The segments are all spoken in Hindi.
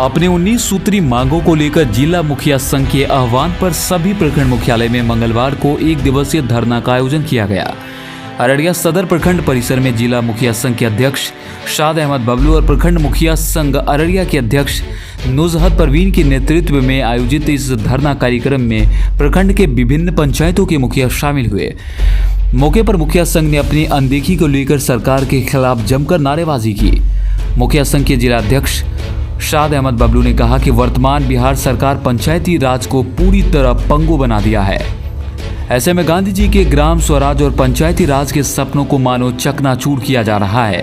अपने 19 सूत्री मांगों को लेकर जिला मुखिया संघ के आह्वान पर सभी प्रखंड मुख्यालय में मंगलवार को एक दिवसीय धरना का आयोजन किया गया। अररिया सदर प्रखंड परिसर में जिला मुखिया संघ के अध्यक्ष शाद अहमद बबलू और प्रखंड मुखिया संघ अररिया के अध्यक्ष नुजहत परवीन के नेतृत्व में आयोजित इस धरना कार्यक्रम में प्रखंड के विभिन्न पंचायतों के मुखिया शामिल हुए। मौके पर मुखिया संघ ने अपनी अनदेखी को लेकर सरकार के खिलाफ जमकर नारेबाजी की। मुखिया संघ के जिला अध्यक्ष शाद अहमद बबलू ने कहा कि वर्तमान बिहार सरकार पंचायती राज को पूरी तरह पंगु बना दिया है। ऐसे में गांधी जी के ग्राम स्वराज और पंचायती राज के सपनों को मानो चकनाचूर किया जा रहा है।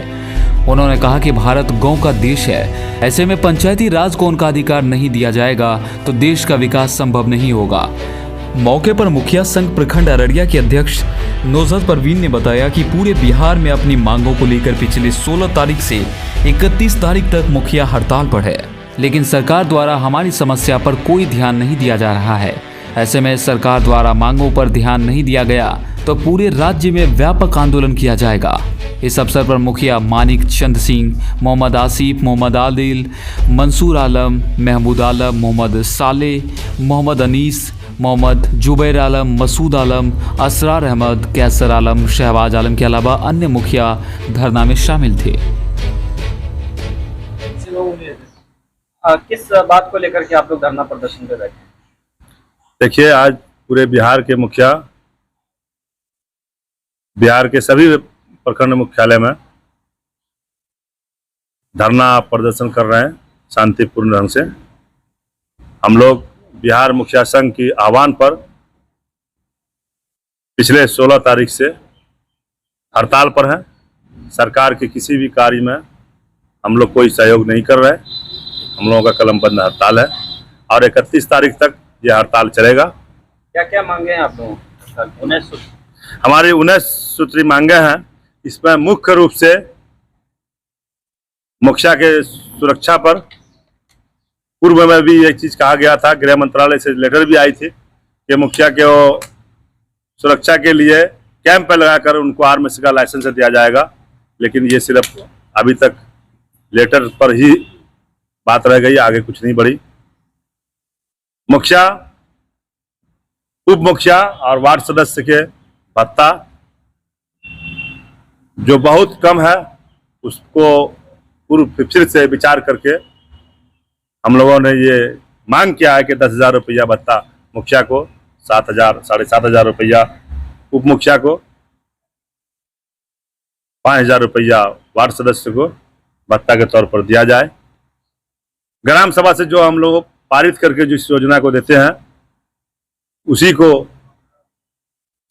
उन्होंने कहा कि भारत गांव का देश है, ऐसे में पंचायती राज को उनका अधिकार नहीं दिया जाएगा तो देश का विकास संभव नहीं होगा। मौके पर मुखिया संघ प्रखंड अररिया के अध्यक्ष नुजहत परवीन ने बताया कि पूरे बिहार में अपनी मांगों को लेकर पिछले 16 तारीख से 31 तारीख तक मुखिया हड़ताल पर है, लेकिन सरकार द्वारा हमारी समस्या पर कोई ध्यान नहीं दिया जा रहा है। ऐसे में सरकार द्वारा मांगों पर ध्यान नहीं दिया गया तो पूरे राज्य में व्यापक आंदोलन किया जाएगा। इस अवसर पर मुखिया मानिक चंद सिंह, मोहम्मद आसिफ, मोहम्मद आदिल, मंसूर आलम, महमूद आलम, मोहम्मद साले, मोहम्मद अनीस, मोहम्मद जुबैर आलम, मसूद आलम, असरार अहमद, कैसर आलम, शहबाज आलम के अलावा अन्य मुखिया धरना में शामिल थे। किस बात को लेकर के आप लोग धरना प्रदर्शन कर रहे हैं? देखिए, आज पूरे बिहार के मुखिया बिहार के सभी प्रखंड मुख्यालय में धरना प्रदर्शन कर रहे हैं शांतिपूर्ण ढंग से। हम लोग बिहार मुखिया संघ की आह्वान पर पिछले 16 तारीख से हड़ताल पर हैं। सरकार के किसी भी कार्य में हम लोग कोई सहयोग नहीं कर रहे। हम लोगों का कलमबंद हड़ताल है और 31 तारीख तक ये हड़ताल चलेगा। क्या क्या मांगे हैं आप लोगों? 19 हमारी 19 सूत्री मांगे हैं। इसमें मुख्य रूप से मुखिया के सुरक्षा पर पूर्व में भी एक चीज कहा गया था, गृह मंत्रालय से लेटर भी आई थी कि मुखिया के सुरक्षा के लिए कैंप लगाकर उनको आर्म्स का लाइसेंस दिया जाएगा, लेकिन ये सिर्फ अभी तक लेटर पर ही बात रह गई, आगे कुछ नहीं बढ़ी। मुखिया, उप मुखिया और वार्ड सदस्य के भत्ता जो बहुत कम है उसको पूर्व फिर से विचार करके हम लोगों ने ये मांग किया है कि 10,000 रुपया भत्ता मुखिया को, 7,000 साढ़े 7,000 रुपया उप मुखिया को, 5,000 रुपया वार्ड सदस्य को भत्ता के तौर पर दिया जाए। ग्राम सभा से जो हम लोग पारित करके जिस योजना को देते हैं उसी को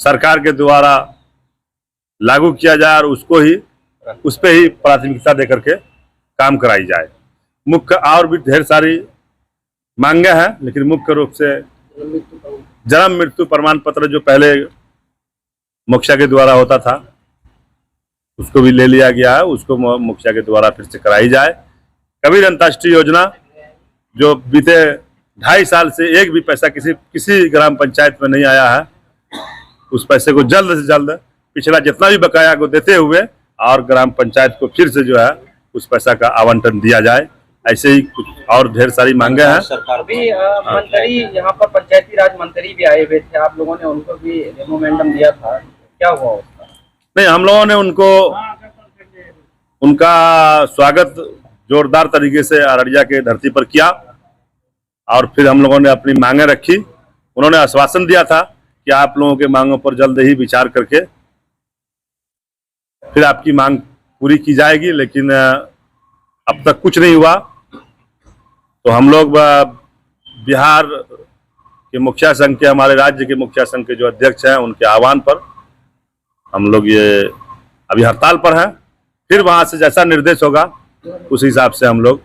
सरकार के द्वारा लागू किया जाए और उस पे ही प्राथमिकता दे करके काम कराई जाए। मुख्य और भी ढेर सारी मांगे हैं, लेकिन मुख्य रूप से जन्म मृत्यु प्रमाण पत्र जो पहले मुखिया के द्वारा होता था उसको भी ले लिया गया है, उसको मुखिया के द्वारा फिर से कराई जाए। कबीर अंतर्राष्ट्रीय योजना जो बीते 2.5 साल से एक भी पैसा किसी ग्राम पंचायत में नहीं आया है, उस पैसे को जल्द से जल्द पिछला जितना भी बकाया को देते हुए और ग्राम पंचायत को फिर से जो है उस पैसा का आवंटन दिया जाए। ऐसे ही कुछ और ढेर सारी मांगे हैं। अभी मंत्री यहाँ पर पंचायती राज मंत्री भी आए हुए थे, आप लोगों ने उनको भी मेमोरेंडम दिया था, क्या हुआ उसका? नहीं, हम लोगों ने उनका स्वागत जोरदार तरीके से अररिया के धरती पर किया और फिर हम लोगों ने अपनी मांगे रखी। उन्होंने आश्वासन दिया था कि आप लोगों के मांगों पर जल्द ही विचार करके फिर आपकी मांग पूरी की जाएगी, लेकिन अब तक कुछ नहीं हुआ। तो हम लोग बिहार के मुखिया संघ के, हमारे राज्य के मुखिया संघ के जो अध्यक्ष हैं उनके आह्वान पर हम लोग ये अभी हड़ताल पर हैं। फिर वहां से जैसा निर्देश होगा उस हिसाब से हम लोग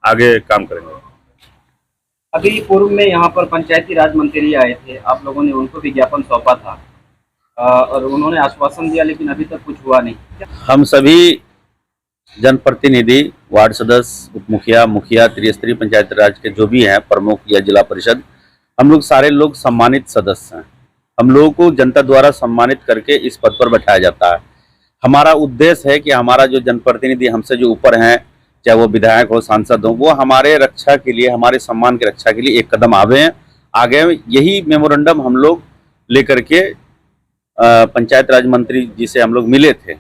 आगे काम करेंगे। अभी पूर्व में यहाँ पर पंचायती राज मंत्री आए थे, आप लोगों ने उनको विज्ञापन सौंपा था और उन्होंने आश्वासन दिया, लेकिन अभी तक कुछ हुआ नहीं। हम सभी जनप्रतिनिधि, वार्ड सदस्य, उप मुखिया, मुखिया, त्रिस्तरीय पंचायत राज के जो भी हैं, प्रमुख या जिला परिषद, हम लोग सारे लोग सम्मानित सदस्य हैं। हम लोगों को जनता द्वारा सम्मानित करके इस पद पर बैठाया जाता है। हमारा उद्देश्य है कि हमारा जो जनप्रतिनिधि हमसे जो ऊपर हैं, चाहे वो विधायक हो, सांसद हो, वो हमारे रक्षा के लिए, हमारे सम्मान की रक्षा के लिए एक कदम आगे यही मेमोरेंडम हम लोग लेकर के पंचायत राज मंत्री जी से हम लोग मिले थे।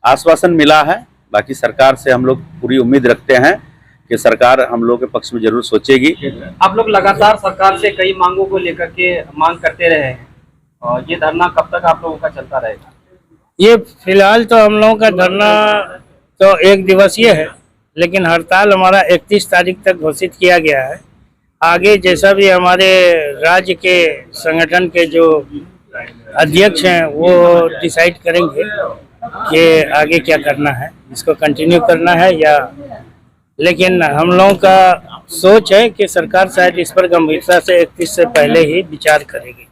आश्वासन मिला है, बाकी सरकार से हम लोग पूरी उम्मीद रखते हैं कि सरकार हम लोग के पक्ष में जरूर सोचेगी। आप लोग लगातार सरकार से कई मांगों को लेकर के मांग करते रहे हैं, और ये धरना कब तक आप लोगों का चलता रहेगा? ये फिलहाल तो हम लोगों का धरना तो 1 दिवसीय है, लेकिन हड़ताल हमारा 31 तारीख तक घोषित किया गया है। आगे जैसा भी हमारे राज्य के संगठन के जो अध्यक्ष हैं वो डिसाइड करेंगे कि आगे क्या करना है, इसको कंटिन्यू करना है या, लेकिन हम लोगों का सोच है कि सरकार शायद इस पर गंभीरता से 31 से पहले ही विचार करेगी,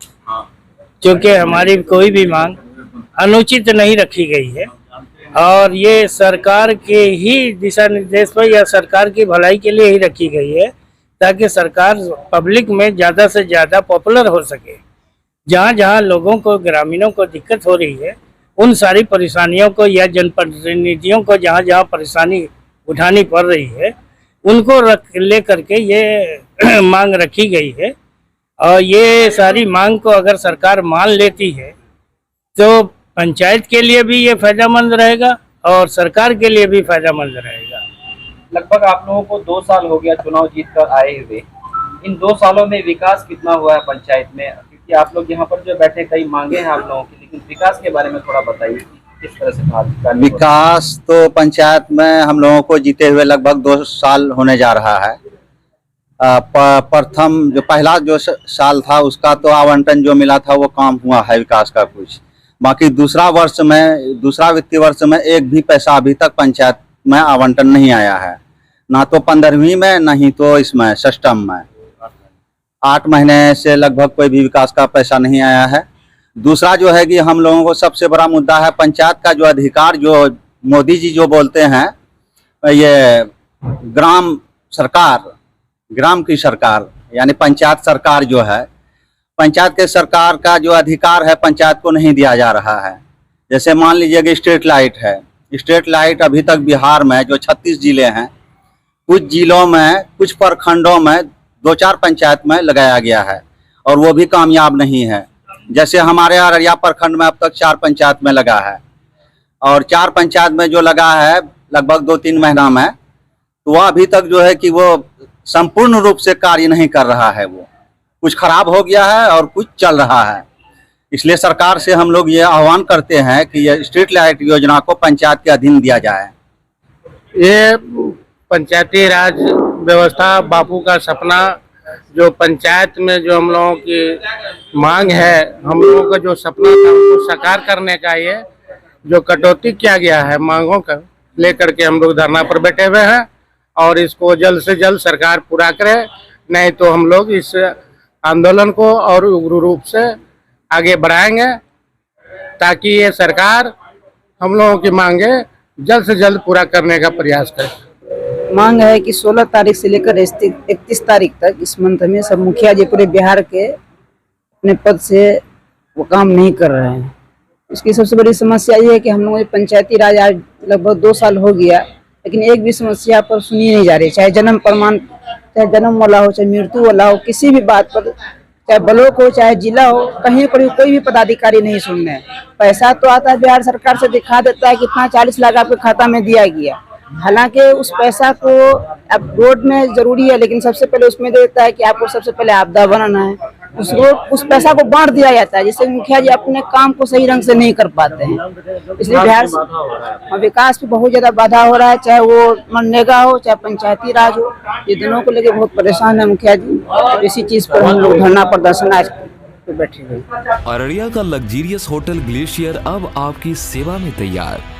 क्योंकि हमारी कोई भी मांग अनुचित नहीं रखी गई है और ये सरकार के ही दिशा निर्देश पर या सरकार की भलाई के लिए ही रखी गई है, ताकि सरकार पब्लिक में ज़्यादा से ज़्यादा पॉपुलर हो सके। जहाँ जहाँ लोगों को, ग्रामीणों को दिक्कत हो रही है, उन सारी परेशानियों को या जनप्रतिनिधियों को जहाँ जहाँ परेशानी उठानी पड़ रही है, उनको ले करके ये मांग रखी गई है। और ये सारी मांग को अगर सरकार मान लेती है तो पंचायत के लिए भी ये फायदेमंद रहेगा और सरकार के लिए भी फायदेमंद रहेगा। लगभग आप लोगों को 2 साल हो गया चुनाव जीत कर आए हुए, इन 2 सालों में विकास कितना हुआ है पंचायत में? क्योंकि आप लोग यहाँ पर जो बैठे, कई मांगे हैं आप लोगों की, लेकिन विकास के बारे में थोड़ा बताइए किस तरह से विकास तो पंचायत में हम लोगों को जीते हुए लगभग 2 साल होने जा रहा है। प्रथम जो पहला जो साल था उसका तो आवंटन जो मिला था वो काम हुआ है विकास का कुछ, बाकी दूसरा वित्तीय वर्ष में एक भी पैसा अभी तक पंचायत में आवंटन नहीं आया है, ना तो 15वीं में, नहीं तो इसमें सिस्टम में 8 महीने से लगभग कोई भी विकास का पैसा नहीं आया है। दूसरा जो है कि हम लोगों को सबसे बड़ा मुद्दा है पंचायत का जो अधिकार, जो मोदी जी जो बोलते हैं, ये ग्राम की सरकार यानी पंचायत सरकार जो है, पंचायत के सरकार का जो अधिकार है पंचायत को नहीं दिया जा रहा है। जैसे मान लीजिए कि स्ट्रीट लाइट है, स्ट्रीट लाइट अभी तक बिहार में जो 36 जिले हैं, कुछ जिलों में, कुछ प्रखंडों में 2-4 पंचायत में लगाया गया है और वो भी कामयाब नहीं है। जैसे हमारे अररिया प्रखंड में अब तक 4 पंचायत में लगा है और 4 पंचायत में जो लगा है लगभग 2-3 महीना में, तो वह अभी तक जो है कि वो संपूर्ण रूप से कार्य नहीं कर रहा है, वो कुछ खराब हो गया है और कुछ चल रहा है। इसलिए सरकार से हम लोग ये आह्वान करते हैं कि ये स्ट्रीट लाइट योजना को पंचायत के अधीन दिया जाए। ये पंचायती राज व्यवस्था बापू का सपना, जो पंचायत में जो हम लोगों की मांग है, हम लोगों का जो सपना था उसको साकार करने का ये जो कटौती किया गया है मांगों का लेकर के हम लोग धरना पर बैठे हुए हैं और इसको जल्द से जल्द सरकार पूरा करे, नहीं तो हम लोग इस आंदोलन को और उग्र रूप से आगे बढ़ाएंगे ताकि ये सरकार हम लोगों की मांगे जल्द से जल्द पूरा करने का प्रयास करे। मांग है कि 16 तारीख से लेकर 31 तारीख तक इस मंथ में सब मुखिया जी पूरे बिहार के अपने पद से वो काम नहीं कर रहे हैं। इसकी सबसे बड़ी समस्या ये है कि हम लोगों के पंचायती राज आज लगभग 2 साल हो गया, लेकिन एक भी समस्या पर सुनी नहीं जा रही, चाहे जन्म प्रमाण, चाहे जन्म वाला हो, चाहे मृत्यु वाला हो, किसी भी बात पर, चाहे ब्लॉक हो चाहे जिला हो, कहीं पर कोई भी पदाधिकारी नहीं सुन रहे। पैसा तो आता है बिहार सरकार से, दिखा देता है कितना 40 लाख आपके खाता में दिया गया, हालांकि उस पैसा को अब रोड में जरूरी है, लेकिन सबसे पहले उसमें देता है कि आपको सबसे पहले आपदा बनाना है, उस पैसा को बांट दिया जाता है, जिससे मुखिया जी अपने काम को सही ढंग से नहीं कर पाते हैं। इसलिए बिहार विकास पे बहुत ज्यादा बाधा हो रहा है, चाहे वो मनरेगा हो चाहे पंचायती राज हो, ये दोनों को लेकर बहुत परेशान है मुखिया जी। इसी चीज पर हम लोग धरना प्रदर्शन आज पे बैठे हुए। अररिया का लग्जीरियस होटल ग्लेशियर अब आपकी सेवा में तैयार।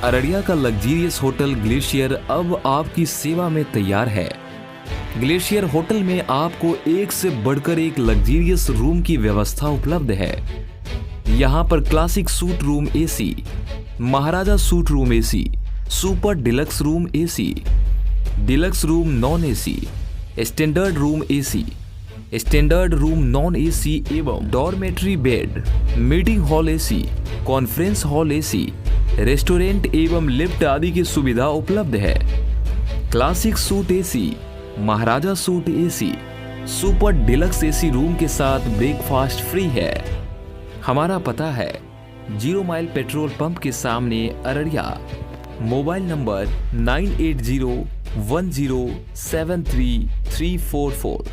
अररिया का लग्जीरियस होटल ग्लेशियर अब आपकी सेवा में तैयार है। ग्लेशियर होटल में आपको एक से बढ़कर एक लग्जीरियस रूम की व्यवस्था उपलब्ध है। यहाँ पर classic suite room AC, Maharaja suite room AC, super deluxe room AC, deluxe room non AC, standard room AC, standard room non AC एवं dormitory bed, meeting hall AC, conference hall AC, restaurant एवं लिफ्ट आदि की सुविधा उपलब्ध है। Classic suite AC, Maharaja suite AC, super deluxe AC room के साथ ब्रेकफास्ट फ्री है। हमारा पता है 0 माइल पेट्रोल पंप के सामने अररिया। Mobile number 9801073344।